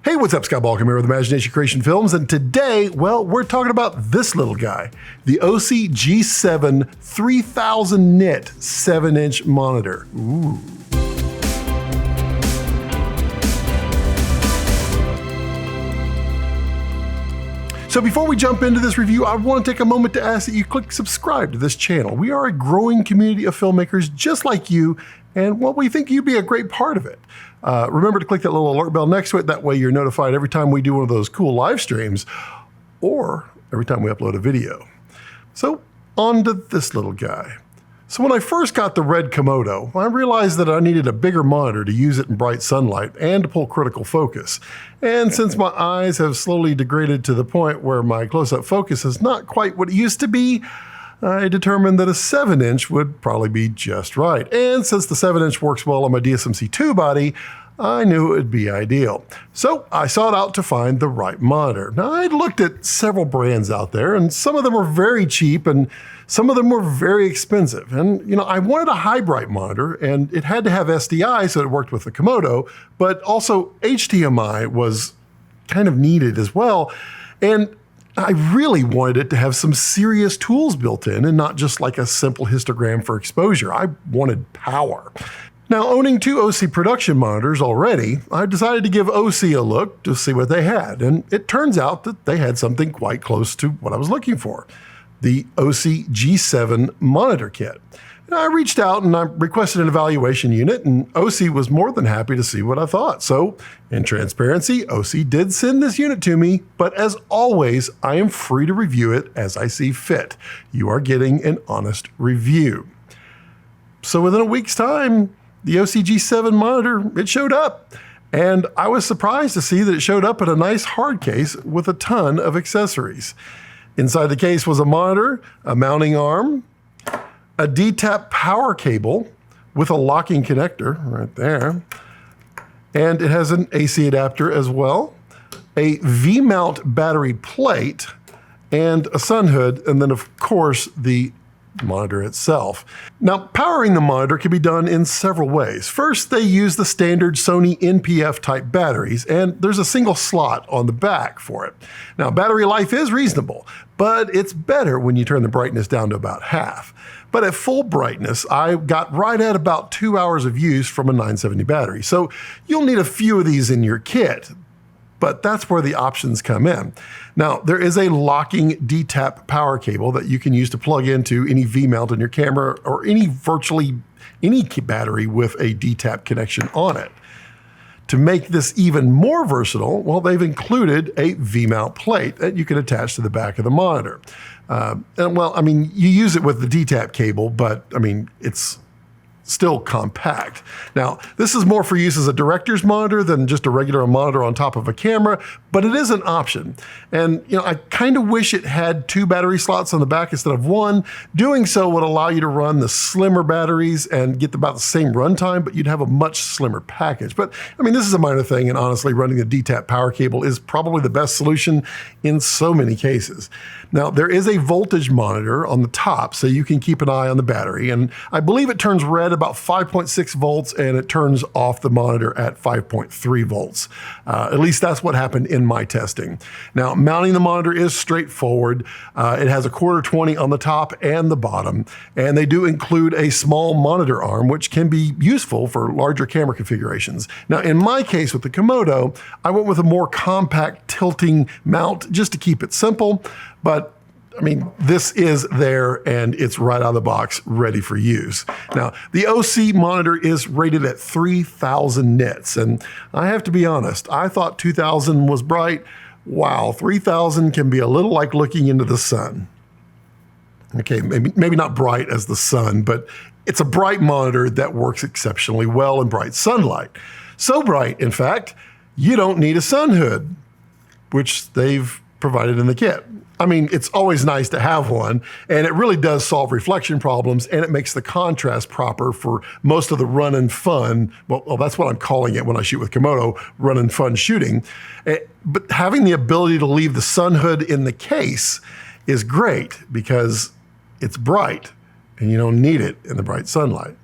Hey, what's up? Scott Balcom here with Imagination Creation Films, and today, well, we're talking about this little guy, the OSEE G7 3000 nit 7-inch monitor. Ooh. So before we jump into this review, I want to take a moment to ask that you click subscribe to this channel. We are a growing community of filmmakers just like you, and well, we think you'd be a great part of it. Remember to click that little alert bell next to it. That way you're notified every time we do one of those cool live streams or every time we upload a video. So on to this little guy. So when I first got the red Komodo, I realized that I needed a bigger monitor to use it in bright sunlight and to pull critical focus. And since my eyes have slowly degraded to the point where my close-up focus is not quite what it used to be, I determined that a 7-inch would probably be just right. And since the 7-inch works well on my DSMC2 body, I knew it would be ideal. So I sought out to find the right monitor. Now, I'd looked at several brands out there, and some of them were very cheap and some of them were very expensive. And I wanted a high bright monitor, and it had to have SDI so it worked with the Komodo, but also HDMI was kind of needed as well. And I really wanted it to have some serious tools built in and not just like a simple histogram for exposure. I wanted power. Now, owning two OSEE production monitors already, I decided to give OSEE a look to see what they had. And it turns out that they had something quite close to what I was looking for, the OSEE G7 monitor kit. And I reached out and I requested an evaluation unit, and OSEE was more than happy to see what I thought. So, in transparency, OSEE did send this unit to me, but as always, I am free to review it as I see fit. You are getting an honest review. So within a week's time, the OSEE G7 monitor, it showed up. And I was surprised to see that it showed up in a nice hard case with a ton of accessories. Inside the case was a monitor, a mounting arm, a D-tap power cable with a locking connector right there. And it has an AC adapter as well, a V-mount battery plate, and a sun hood, and then of course the monitor itself. Now, powering the monitor can be done in several ways. First, they use the standard Sony NPF type batteries, and there's a single slot on the back for it. Now, battery life is reasonable, but it's better when you turn the brightness down to about half. But at full brightness, I got right at about 2 hours of use from a 970 battery. So you'll need a few of these in your kit, but that's where the options come in. Now, there is a locking D-tap power cable that you can use to plug into any V-mount in your camera or virtually any battery with a D-tap connection on it. To make this even more versatile, well, they've included a V-mount plate that you can attach to the back of the monitor. You use it with the D-tap cable, but it's still compact. Now, this is more for use as a director's monitor than just a regular monitor on top of a camera, but it is an option. And I kind of wish it had 2 battery slots on the back instead of 1. Doing so would allow you to run the slimmer batteries and get about the same runtime, but you'd have a much slimmer package. But this is a minor thing, and honestly, running the D-tap power cable is probably the best solution in so many cases. Now, there is a voltage monitor on the top, so you can keep an eye on the battery, and I believe it turns red about 5.6 volts, and it turns off the monitor at 5.3 volts. At least that's what happened in my testing. Now, mounting the monitor is straightforward. It has a 1/4-20 on the top and the bottom, and they do include a small monitor arm, which can be useful for larger camera configurations. Now, in my case with the Komodo, I went with a more compact tilting mount just to keep it simple, but this is there and it's right out of the box, ready for use. Now, the OSEE monitor is rated at 3000 nits, and I have to be honest, I thought 2000 was bright. Wow, 3000 can be a little like looking into the sun. Okay, maybe not bright as the sun, but it's a bright monitor that works exceptionally well in bright sunlight. So bright, in fact, you don't need a sun hood, which they've provided in the kit. It's always nice to have one, and it really does solve reflection problems, and it makes the contrast proper for most of the run and fun. Well, that's what I'm calling it when I shoot with Komodo, run and fun shooting. But having the ability to leave the sun hood in the case is great because it's bright and you don't need it in the bright sunlight.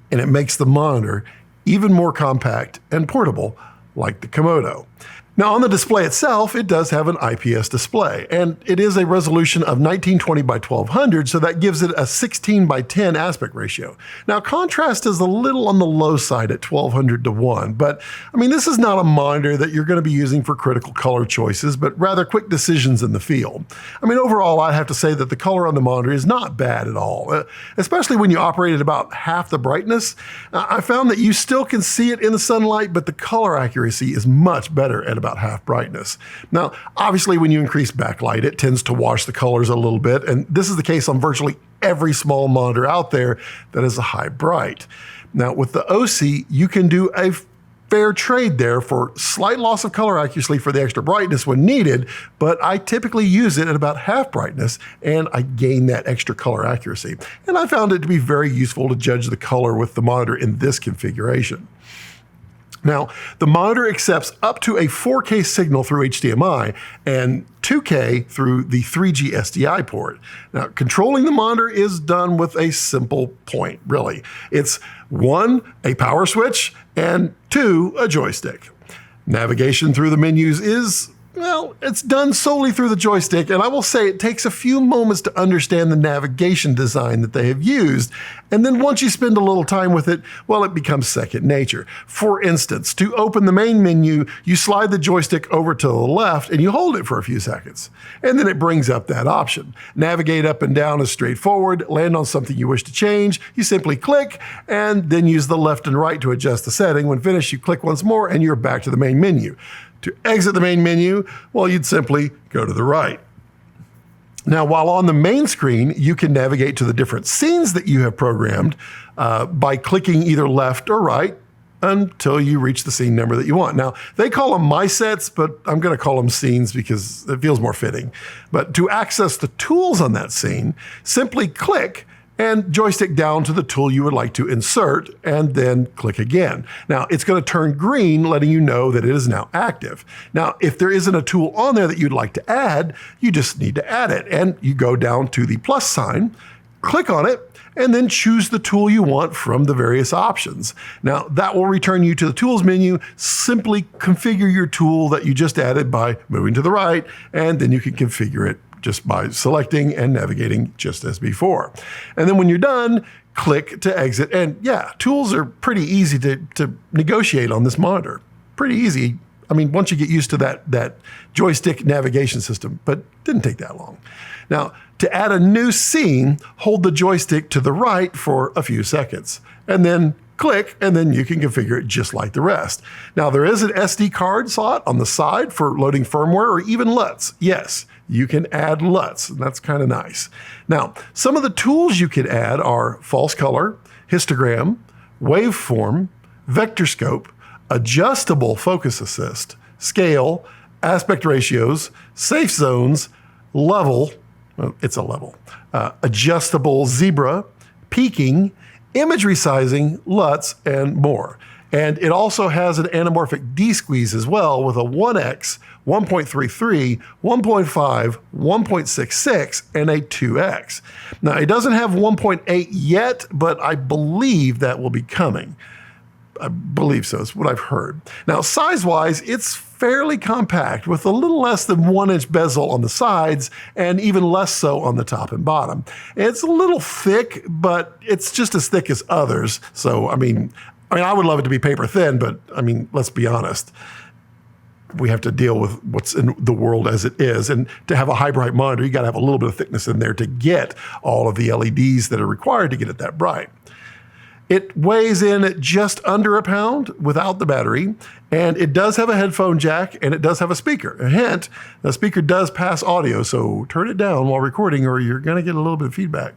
And it makes the monitor even more compact and portable like the Komodo. Now on the display itself, it does have an IPS display, and it is a resolution of 1920 by 1200, so that gives it a 16 by 10 aspect ratio. Now contrast is a little on the low side at 1200 to 1, but I mean this is not a monitor that you're going to be using for critical color choices, but rather quick decisions in the field. I mean overall I'd have to say that the color on the monitor is not bad at all, especially when you operate at about half the brightness. I found that you still can see it in the sunlight, but the color accuracy is much better at about half brightness. Now, obviously when you increase backlight, it tends to wash the colors a little bit, and this is the case on virtually every small monitor out there that is a high bright. Now with the OSEE, you can do a fair trade there for slight loss of color accuracy for the extra brightness when needed, but I typically use it at about half brightness and I gain that extra color accuracy. And I found it to be very useful to judge the color with the monitor in this configuration. Now, the monitor accepts up to a 4K signal through HDMI and 2K through the 3G SDI port. Now, controlling the monitor is done with a simple point, really. It's 1, a power switch, and 2, a joystick. Navigation through the menus is, well, it's done solely through the joystick, and I will say it takes a few moments to understand the navigation design that they have used, and then once you spend a little time with it, well, it becomes second nature. For instance, to open the main menu, you slide the joystick over to the left and you hold it for a few seconds, and then it brings up that option. Navigate up and down is straightforward. Land on something you wish to change, you simply click, and then use the left and right to adjust the setting. When finished, you click once more and you're back to the main menu. To exit the main menu, well, you'd simply go to the right. Now, while on the main screen, you can navigate to the different scenes that you have programmed by clicking either left or right until you reach the scene number that you want. Now, they call them my sets, but I'm going to call them scenes because it feels more fitting. But to access the tools on that scene, simply click and joystick down to the tool you would like to insert, and then click again. Now, it's going to turn green, letting you know that it is now active. Now, if there isn't a tool on there that you'd like to add, you just need to add it, and you go down to the plus sign, click on it, and then choose the tool you want from the various options. Now, that will return you to the tools menu. Simply configure your tool that you just added by moving to the right, and then you can configure it just by selecting and navigating just as before. And then when you're done, click to exit. And yeah, tools are pretty easy to negotiate on this monitor. Pretty easy. I mean, once you get used to that joystick navigation system, but didn't take that long. Now, to add a new scene, hold the joystick to the right for a few seconds, and then click, and then you can configure it just like the rest. Now, there is an SD card slot on the side for loading firmware or even LUTs. Yes, you can add LUTs, and that's kind of nice. Now, some of the tools you can add are false color, histogram, waveform, vector scope, adjustable focus assist, scale, aspect ratios, safe zones, level, well, it's a level, adjustable zebra, peaking, image resizing, LUTs, and more. And it also has an anamorphic D-squeeze as well with a 1x, 1.33, 1.5, 1.66, and a 2x. Now, it doesn't have 1.8 yet, but I believe that will be coming. I believe so, is what I've heard. Now, size-wise, it's fairly compact with a little less than 1-inch bezel on the sides and even less so on the top and bottom. It's a little thick, but it's just as thick as others. So, I mean, I would love it to be paper thin, but I mean, let's be honest. We have to deal with what's in the world as it is. And to have a high bright monitor, you got to have a little bit of thickness in there to get all of the LEDs that are required to get it that bright. It weighs in at just under a pound without the battery, and it does have a headphone jack, and it does have a speaker. A hint, the speaker does pass audio, so turn it down while recording or you're going to get a little bit of feedback.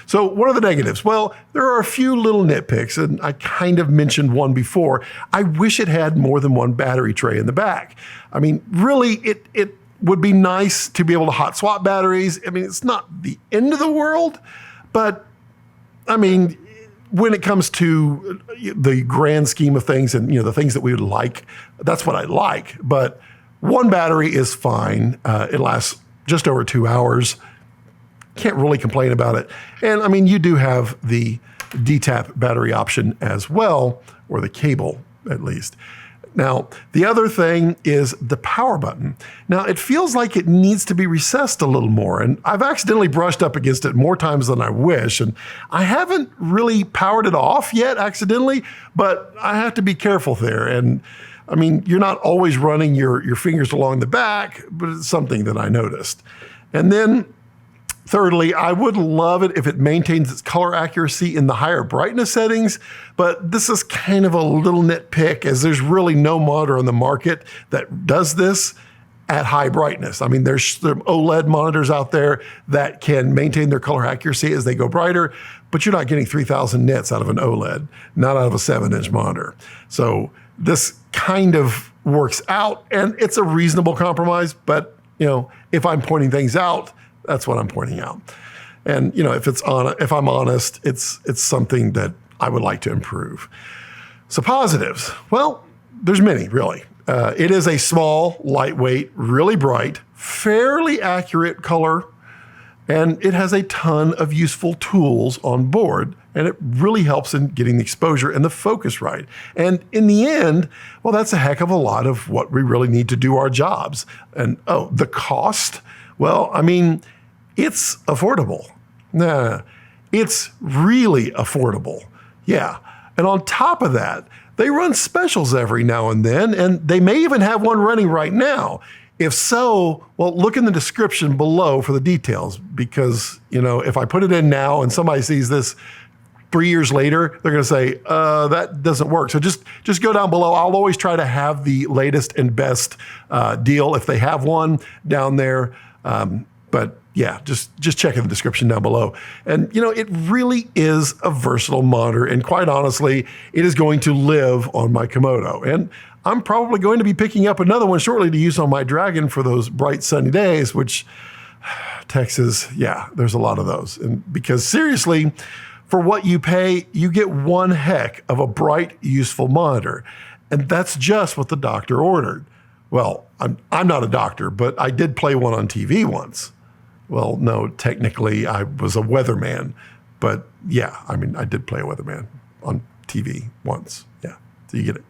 So what are the negatives? Well, there are a few little nitpicks, and I kind of mentioned one before. I wish it had more than one battery tray in the back. I mean, really, it would be nice to be able to hot swap batteries. I mean, it's not the end of the world, but I mean, when it comes to the grand scheme of things and, you know, the things that we would like, that's what I like. But one battery is fine. It lasts just over 2 hours. Can't really complain about it. And I mean, you do have the DTAP battery option as well, or the cable at least. Now, the other thing is the power button. Now, it feels like it needs to be recessed a little more, and I've accidentally brushed up against it more times than I wish, and I haven't really powered it off yet accidentally, but I have to be careful there. And I mean, you're not always running your fingers along the back, but it's something that I noticed. And then thirdly, I would love it if it maintains its color accuracy in the higher brightness settings, but this is kind of a little nitpick as there's really no monitor on the market that does this at high brightness. I mean, there's OLED monitors out there that can maintain their color accuracy as they go brighter, but you're not getting 3000 nits out of an OLED, not out of a 7-inch monitor. So this kind of works out, and it's a reasonable compromise, but if I'm pointing things out, that's what I'm pointing out. And if I'm honest, it's something that I would like to improve. So positives, well, there's many really. It is a small, lightweight, really bright, fairly accurate color, and it has a ton of useful tools on board, and it really helps in getting the exposure and the focus right. And in the end, well, that's a heck of a lot of what we really need to do our jobs. And the cost, well, I mean, it's affordable. It's really affordable. Yeah. And on top of that, they run specials every now and then, and they may even have one running right now. If so, well, look in the description below for the details, because, if I put it in now and somebody sees this 3 years later, they're going to say, that doesn't work. So just go down below. I'll always try to have the latest and best deal if they have one down there. But yeah, just check in the description down below. And it really is a versatile monitor, and quite honestly, it is going to live on my Komodo. And I'm probably going to be picking up another one shortly to use on my Dragon for those bright sunny days, which Texas, yeah, there's a lot of those. And because seriously, for what you pay, you get one heck of a bright, useful monitor. And that's just what the doctor ordered. Well, I'm not a doctor, but I did play one on TV once. Well, no, technically I was a weatherman, but yeah, I mean, I did play a weatherman on TV once. Yeah, so you get it.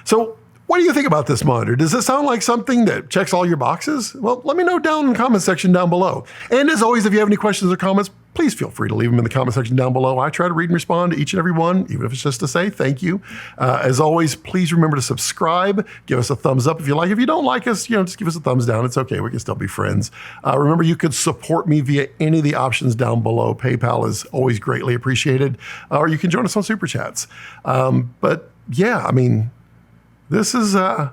So what do you think about this monitor? Does it sound like something that checks all your boxes? Well, let me know down in the comment section down below. And as always, if you have any questions or comments, please feel free to leave them in the comment section down below. I try to read and respond to each and every one, even if it's just to say thank you. As always, please remember to subscribe. Give us a thumbs up if you like. If you don't like us, just give us a thumbs down. It's okay. We can still be friends. Remember, you could support me via any of the options down below. PayPal is always greatly appreciated. Or you can join us on Super Chats. But yeah, I mean, this is a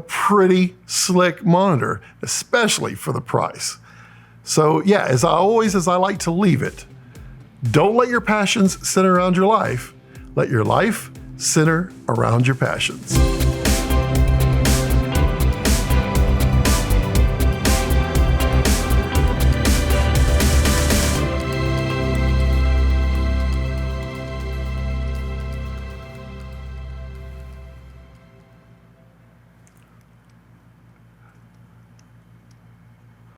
pretty slick monitor, especially for the price. So yeah, as I like to leave it, don't let your passions center around your life. Let your life center around your passions.